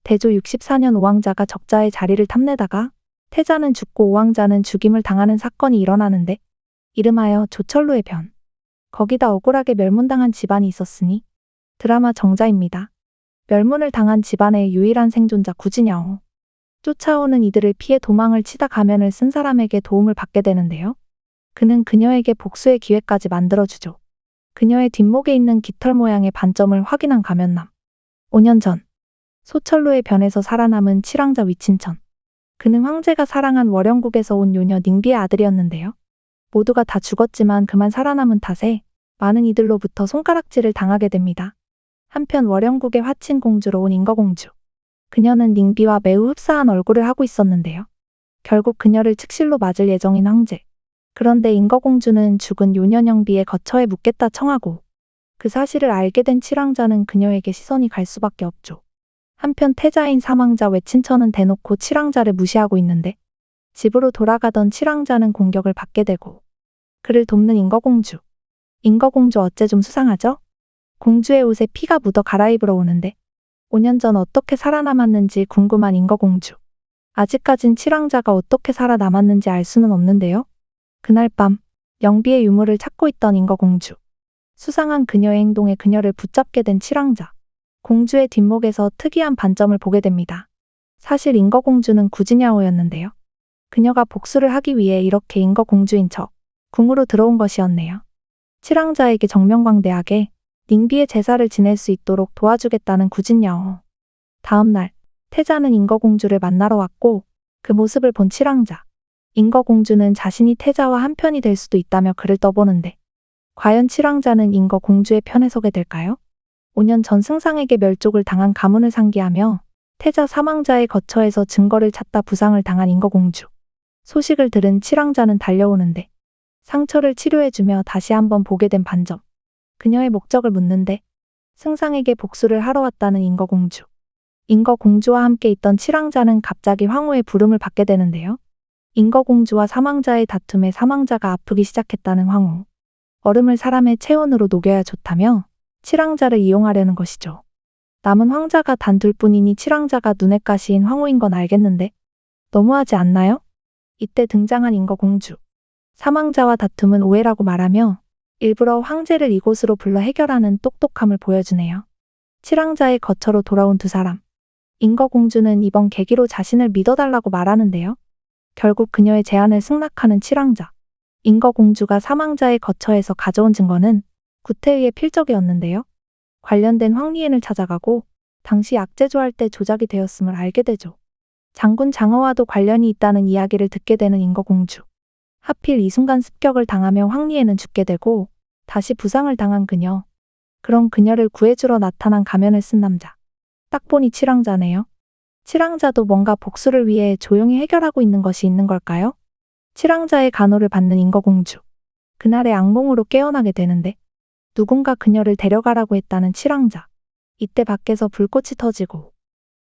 대조 64년 오왕자가 적자의 자리를 탐내다가 태자는 죽고 오왕자는 죽임을 당하는 사건이 일어나는데 이름하여 조철로의 변. 거기다 억울하게 멸문당한 집안이 있었으니 드라마 정자입니다. 멸문을 당한 집안의 유일한 생존자 구진야오. 쫓아오는 이들을 피해 도망을 치다 가면을 쓴 사람에게 도움을 받게 되는데요. 그는 그녀에게 복수의 기회까지 만들어주죠. 그녀의 뒷목에 있는 깃털 모양의 반점을 확인한 가면남. 5년 전 소철로의 변에서 살아남은 칠왕자 위친천. 그는 황제가 사랑한 월영국에서 온 요녀 닝비의 아들이었는데요. 모두가 다 죽었지만 그만 살아남은 탓에 많은 이들로부터 손가락질을 당하게 됩니다. 한편 월영국의 화친 공주로 온 인거공주. 그녀는 닝비와 매우 흡사한 얼굴을 하고 있었는데요. 결국 그녀를 측실로 맞을 예정인 황제. 그런데 인거공주는 죽은 요녀 영비의 거처에 묻겠다 청하고 그 사실을 알게 된 칠왕자는 그녀에게 시선이 갈 수밖에 없죠. 한편 태자인 사망자 외친천은 대놓고 칠왕자를 무시하고 있는데 집으로 돌아가던 칠왕자는 공격을 받게 되고 그를 돕는 인거공주. 인거공주 어째 좀 수상하죠? 공주의 옷에 피가 묻어 갈아입으러 오는데 5년 전 어떻게 살아남았는지 궁금한 인거공주. 아직까진 칠왕자가 어떻게 살아남았는지 알 수는 없는데요. 그날 밤 영비의 유물을 찾고 있던 인거공주. 수상한 그녀의 행동에 그녀를 붙잡게 된 칠왕자. 공주의 뒷목에서 특이한 반점을 보게 됩니다. 사실 인거공주는 구진야오였는데요. 그녀가 복수를 하기 위해 이렇게 인거공주인 척 궁으로 들어온 것이었네요. 칠왕자에게 정명광대하게 닝비의 제사를 지낼 수 있도록 도와주겠다는 구진야오. 다음 날 태자는 인거공주를 만나러 왔고 그 모습을 본 칠왕자. 인거공주는 자신이 태자와 한편이 될 수도 있다며 그를 떠보는데 과연 칠왕자는 인거공주의 편에 서게 될까요? 5년 전 승상에게 멸족을 당한 가문을 상기하며 태자 사망자의 거처에서 증거를 찾다 부상을 당한 인거공주. 소식을 들은 칠왕자는 달려오는데 상처를 치료해주며 다시 한번 보게 된 반점. 그녀의 목적을 묻는데 승상에게 복수를 하러 왔다는 인거공주. 인거공주와 함께 있던 칠왕자는 갑자기 황후의 부름을 받게 되는데요. 인거공주와 사망자의 다툼에 사망자가 아프기 시작했다는 황후. 얼음을 사람의 체온으로 녹여야 좋다며 칠왕자를 이용하려는 것이죠. 남은 황자가 단 둘뿐이니 칠왕자가 눈엣 가시인 황후인 건 알겠는데 너무하지 않나요? 이때 등장한 인거공주. 사망자와 다툼은 오해라고 말하며 일부러 황제를 이곳으로 불러 해결하는 똑똑함을 보여주네요. 칠왕자의 거처로 돌아온 두 사람. 인거공주는 이번 계기로 자신을 믿어달라고 말하는데요. 결국 그녀의 제안을 승낙하는 칠왕자. 인거공주가 사망자의 거처에서 가져온 증거는 구태의의 필적이었는데요. 관련된 황리엔을 찾아가고 당시 약제조할 때 조작이 되었음을 알게 되죠. 장군 장어와도 관련이 있다는 이야기를 듣게 되는 인거공주. 하필 이 순간 습격을 당하며 황리엔은 죽게 되고 다시 부상을 당한 그녀. 그런 그녀를 구해주러 나타난 가면을 쓴 남자. 딱 보니 칠왕자네요. 칠왕자도 뭔가 복수를 위해 조용히 해결하고 있는 것이 있는 걸까요? 칠왕자의 간호를 받는 인거공주. 그날의 악몽으로 깨어나게 되는데 누군가 그녀를 데려가라고 했다는 칠왕자. 이때 밖에서 불꽃이 터지고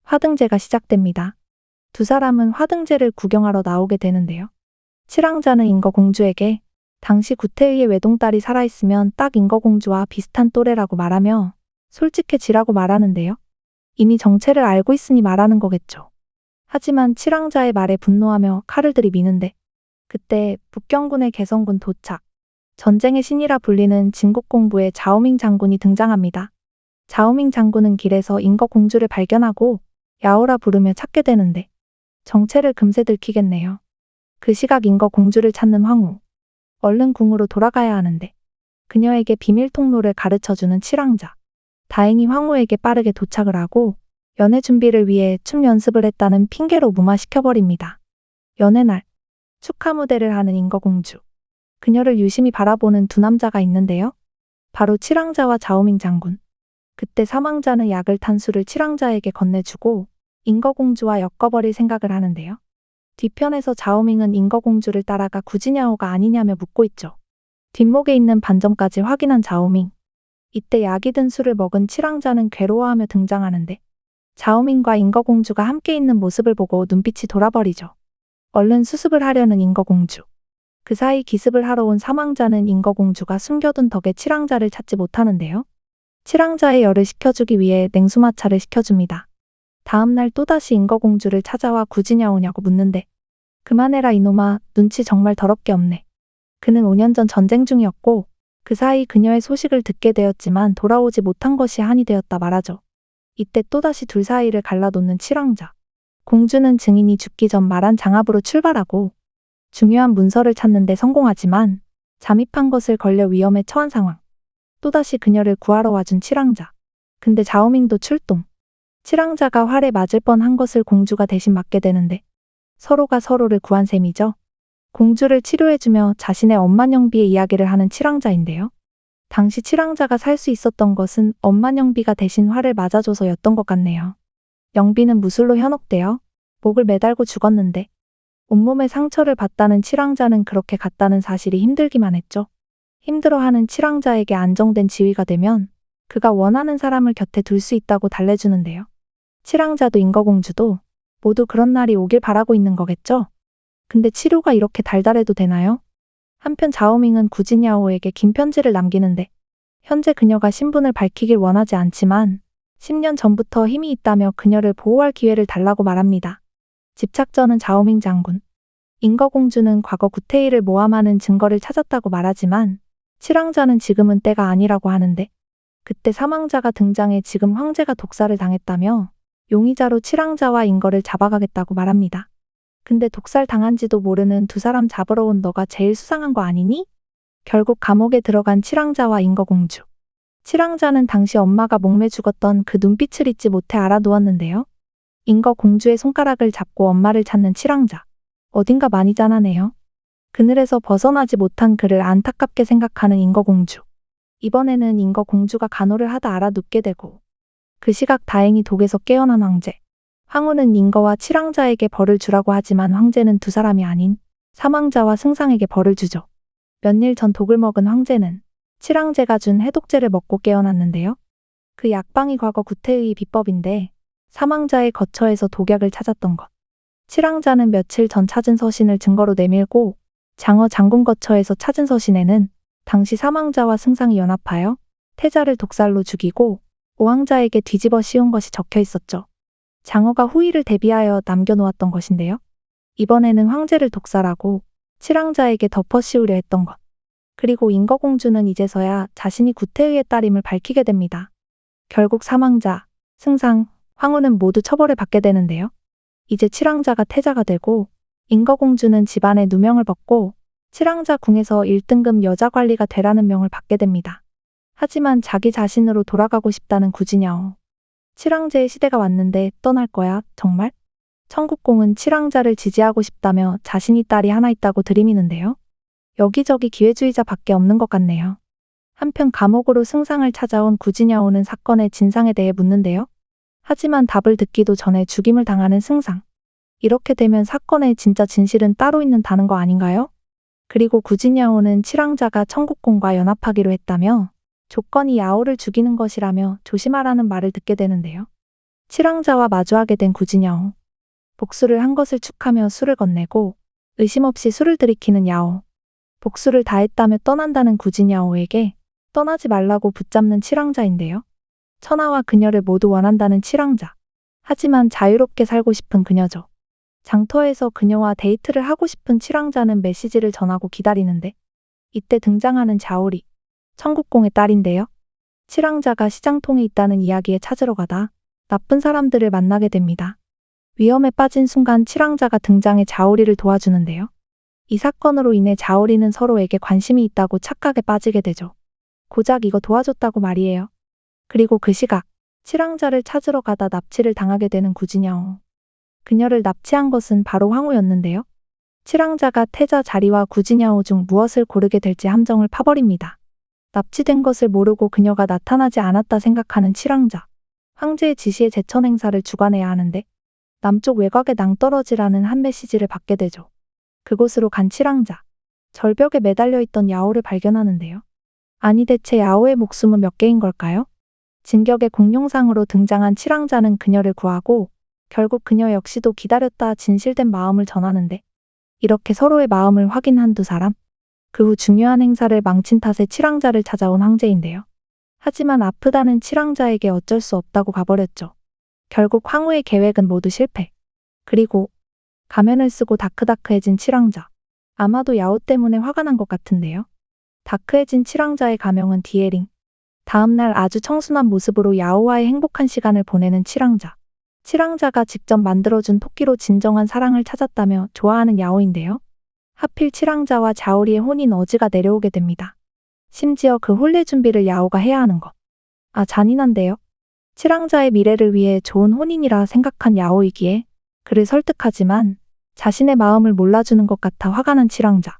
화등제가 시작됩니다. 두 사람은 화등제를 구경하러 나오게 되는데요. 칠왕자는 인거공주에게 당시 구태의의 외동딸이 살아있으면 딱 인거공주와 비슷한 또래라고 말하며 솔직해지라고 말하는데요. 이미 정체를 알고 있으니 말하는 거겠죠. 하지만 칠왕자의 말에 분노하며 칼을 들이미는데 그때 북경군의 개성군 도착. 전쟁의 신이라 불리는 진국공부의 자오밍 장군이 등장합니다. 자오밍 장군은 길에서 인거공주를 발견하고 야오라 부르며 찾게 되는데 정체를 금세 들키겠네요. 그 시각 인거공주를 찾는 황후. 얼른 궁으로 돌아가야 하는데 그녀에게 비밀 통로를 가르쳐주는 칠왕자. 다행히 황후에게 빠르게 도착을 하고 연애 준비를 위해 춤 연습을 했다는 핑계로 무마시켜버립니다. 연애 날 축하 무대를 하는 인거공주. 그녀를 유심히 바라보는 두 남자가 있는데요. 바로 칠왕자와 자오밍 장군. 그때 사망자는 약을 탄 술을 칠왕자에게 건네주고 인거공주와 엮어버릴 생각을 하는데요. 뒤편에서 자오밍은 인거공주를 따라가 구진야오가 아니냐며 묻고 있죠. 뒷목에 있는 반점까지 확인한 자오밍. 이때 약이 든 술을 먹은 칠왕자는 괴로워하며 등장하는데 자오밍과 인거공주가 함께 있는 모습을 보고 눈빛이 돌아버리죠. 얼른 수습을 하려는 인거공주. 그 사이 기습을 하러 온 사망자는 인거공주가 숨겨둔 덕에 칠왕자를 찾지 못하는데요. 칠왕자의 열을 식혀주기 위해 냉수마차를 시켜줍니다. 다음날 또다시 인거공주를 찾아와 굳이냐 오냐고 묻는데 그만해라 이놈아, 눈치 정말 더럽게 없네. 그는 5년 전 전쟁 중이었고 그 사이 그녀의 소식을 듣게 되었지만 돌아오지 못한 것이 한이 되었다 말하죠. 이때 또다시 둘 사이를 갈라놓는 칠왕자. 공주는 증인이 죽기 전 말한 장압으로 출발하고 중요한 문서를 찾는 데 성공하지만 잠입한 것을 걸려 위험에 처한 상황. 또다시 그녀를 구하러 와준 칠왕자. 근데 자오밍도 출동. 칠왕자가 활에 맞을 뻔한 것을 공주가 대신 맡게 되는데 서로가 서로를 구한 셈이죠. 공주를 치료해주며 자신의 엄마 영비의 이야기를 하는 칠왕자인데요. 당시 칠왕자가 살 수 있었던 것은 엄마 영비가 대신 활을 맞아줘서였던 것 같네요. 영비는 무술로 현혹되어 목을 매달고 죽었는데 온몸에 상처를 받다는 칠왕자는 그렇게 갔다는 사실이 힘들기만 했죠. 힘들어하는 칠왕자에게 안정된 지위가 되면 그가 원하는 사람을 곁에 둘 수 있다고 달래주는데요. 칠왕자도 인거공주도 모두 그런 날이 오길 바라고 있는 거겠죠? 근데 치료가 이렇게 달달해도 되나요? 한편 자오밍은 구지냐오에게 긴 편지를 남기는데 현재 그녀가 신분을 밝히길 원하지 않지만 10년 전부터 힘이 있다며 그녀를 보호할 기회를 달라고 말합니다. 집착전은 자오밍 장군. 인거공주는 과거 구태의를 모함하는 증거를 찾았다고 말하지만 칠왕자는 지금은 때가 아니라고 하는데 그때 사망자가 등장해 지금 황제가 독살을 당했다며 용의자로 칠왕자와 인거를 잡아가겠다고 말합니다. 근데 독살 당한지도 모르는 두 사람 잡으러 온 너가 제일 수상한 거 아니니? 결국 감옥에 들어간 칠왕자와 인거공주. 칠왕자는 당시 엄마가 목매 죽었던 그 눈빛을 잊지 못해 알아두었는데요. 인거공주의 손가락을 잡고 엄마를 찾는 칠왕자. 어딘가 많이 짠하네요. 그늘에서 벗어나지 못한 그를 안타깝게 생각하는 인거공주. 이번에는 인거공주가 간호를 하다 알아눕게 되고 그 시각 다행히 독에서 깨어난 황제. 황후는 인거와 칠왕자에게 벌을 주라고 하지만 황제는 두 사람이 아닌 사망자와 승상에게 벌을 주죠. 몇 일 전 독을 먹은 황제는 칠왕제가 준 해독제를 먹고 깨어났는데요. 그 약방이 과거 구태의 비법인데 사망자의 거처에서 독약을 찾았던 것. 칠왕자는 며칠 전 찾은 서신을 증거로 내밀고 장어 장군 거처에서 찾은 서신에는 당시 사망자와 승상이 연합하여 태자를 독살로 죽이고 오왕자에게 뒤집어 씌운 것이 적혀 있었죠. 장어가 후위를 대비하여 남겨놓았던 것인데요. 이번에는 황제를 독살하고 칠왕자에게 덮어 씌우려 했던 것. 그리고 인거공주는 이제서야 자신이 구태의의 딸임을 밝히게 됩니다. 결국 사망자, 승상, 황후는 모두 처벌을 받게 되는데요. 이제 칠왕자가 태자가 되고 인거공주는 집안의 누명을 벗고 칠왕자 궁에서 1등급 여자 관리가 되라는 명을 받게 됩니다. 하지만 자기 자신으로 돌아가고 싶다는 구지냐오. 칠왕제의 시대가 왔는데 떠날 거야, 정말? 청국공은 칠왕자를 지지하고 싶다며 자신이 딸이 하나 있다고 들이미는데요. 여기저기 기회주의자밖에 없는 것 같네요. 한편 감옥으로 승상을 찾아온 구지냐오는 사건의 진상에 대해 묻는데요. 하지만 답을 듣기도 전에 죽임을 당하는 승상. 이렇게 되면 사건의 진짜 진실은 따로 있는다는 거 아닌가요? 그리고 구지냐오는 칠왕자가 청국공과 연합하기로 했다며 조건이 야오를 죽이는 것이라며 조심하라는 말을 듣게 되는데요. 칠왕자와 마주하게 된 구지냐오. 복수를 한 것을 축하며 술을 건네고 의심 없이 술을 들이키는 야오. 복수를 다했다며 떠난다는 구지냐오에게 떠나지 말라고 붙잡는 칠왕자인데요. 천하와 그녀를 모두 원한다는 칠왕자. 하지만 자유롭게 살고 싶은 그녀죠. 장터에서 그녀와 데이트를 하고 싶은 칠왕자는 메시지를 전하고 기다리는데 이때 등장하는 자오리. 청국공의 딸인데요. 칠왕자가 시장통에 있다는 이야기에 찾으러 가다 나쁜 사람들을 만나게 됩니다. 위험에 빠진 순간 칠왕자가 등장해 자오리를 도와주는데요. 이 사건으로 인해 자오리는 서로에게 관심이 있다고 착각에 빠지게 되죠. 고작 이거 도와줬다고 말이에요. 그리고 그 시각 칠왕자를 찾으러 가다 납치를 당하게 되는 구지냐오. 그녀를 납치한 것은 바로 황후였는데요. 칠왕자가 태자 자리와 구지냐오 중 무엇을 고르게 될지 함정을 파버립니다. 납치된 것을 모르고 그녀가 나타나지 않았다 생각하는 칠왕자. 황제의 지시에 제천 행사를 주관해야 하는데 남쪽 외곽에 낭떠러지라는 한 메시지를 받게 되죠. 그곳으로 간 칠왕자. 절벽에 매달려 있던 야오를 발견하는데요. 아니 대체 야오의 목숨은 몇 개인 걸까요? 진격의 공룡상으로 등장한 칠왕자는 그녀를 구하고 결국 그녀 역시도 기다렸다 진실된 마음을 전하는데 이렇게 서로의 마음을 확인한 두 사람. 그 후 중요한 행사를 망친 탓에 칠왕자를 찾아온 황제인데요. 하지만 아프다는 칠왕자에게 어쩔 수 없다고 가버렸죠. 결국 황후의 계획은 모두 실패. 그리고 가면을 쓰고 다크다크해진 칠왕자. 아마도 야오 때문에 화가 난 것 같은데요. 다크해진 칠왕자의 가명은 디에링. 다음날 아주 청순한 모습으로 야오와의 행복한 시간을 보내는 칠왕자. 칠왕자가 직접 만들어준 토끼로 진정한 사랑을 찾았다며 좋아하는 야오인데요. 하필 칠왕자와 자오리의 혼인 어지가 내려오게 됩니다. 심지어 그 혼례 준비를 야오가 해야 하는 것. 아, 잔인한데요. 칠왕자의 미래를 위해 좋은 혼인이라 생각한 야오이기에 그를 설득하지만 자신의 마음을 몰라주는 것 같아 화가 난 칠왕자.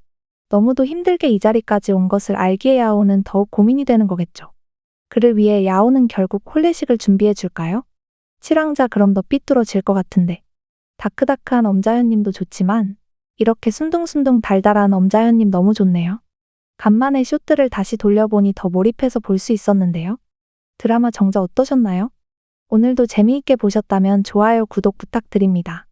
너무도 힘들게 이 자리까지 온 것을 알기에 야오는 더욱 고민이 되는 거겠죠. 그를 위해 야오는 결국 혼례식을 준비해 줄까요? 칠왕자 그럼 너 삐뚤어질 것 같은데. 다크다크한 엄자현님도 좋지만 이렇게 순둥순둥 달달한 엄자현님 너무 좋네요. 간만에 쇼트를 다시 돌려보니 더 몰입해서 볼 수 있었는데요. 드라마 정자 어떠셨나요? 오늘도 재미있게 보셨다면 좋아요, 구독 부탁드립니다.